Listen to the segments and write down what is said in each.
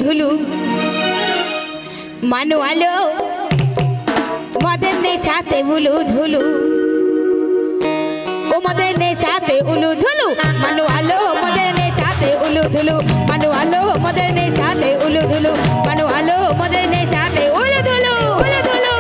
ধুলু মানু আলো মদের নেশাতে উলু ধুলু ও মদের নেশাতে উলু ধুলু মানু আলো মদের নেশাতে উলু ধুলু মানু আলো মদের নেশাতে উলু ধুলু মানু আলো মদের নেশাতে উলু ধুলু উলু ধুলু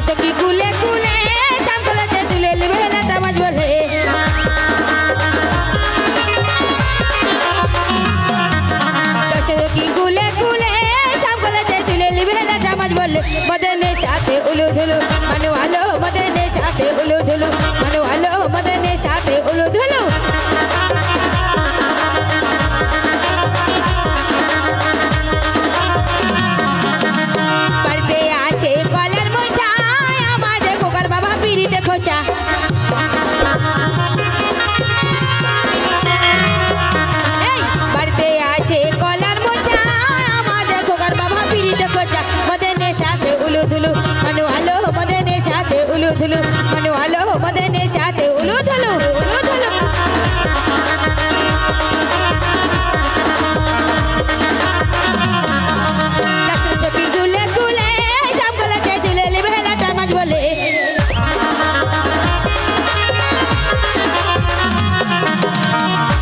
सखी कुले कुले शाम को लते दुले लिबेला तमज बोले तो सखी कुले कुले शाम को लते दुले लिबेला तमज बोले मदने साथे उलू धुलू मनु आलो मदने साथे उलू धुलू मनु आलो मदने साथे उलू धुलू पढ़ते आछे कलर मोचा खोचा बढ़ते आछे कलार मोचा आमादेर खोकार बाबा पिरिते खोचा मदने साथे उलू धुलू मनु आलो मदने साथे उलू धुलू मनु आलो मदने साथे उलू धुलू उलू धुलू दस चकी गुले गुले शाम को लते दिले लिबेला तमज बोले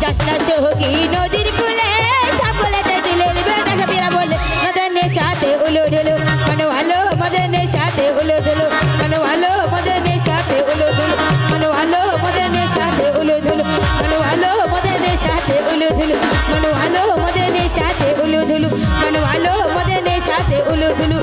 जसना सोहगी नदीर कुले साफलते दिले बेटा सपीरा बोले मदने साथे उलू धुलू मनु आलो मदने साथे उलू धुलू मनु आलो मदने साथे उलू धुलू मनु आलो मदने साथे उलू धुलू मनु आलो मदने साथे उलू धुलू मनु आलो मदने साथे उलू धुलू मनु आलो मदने साथे उलू धुलू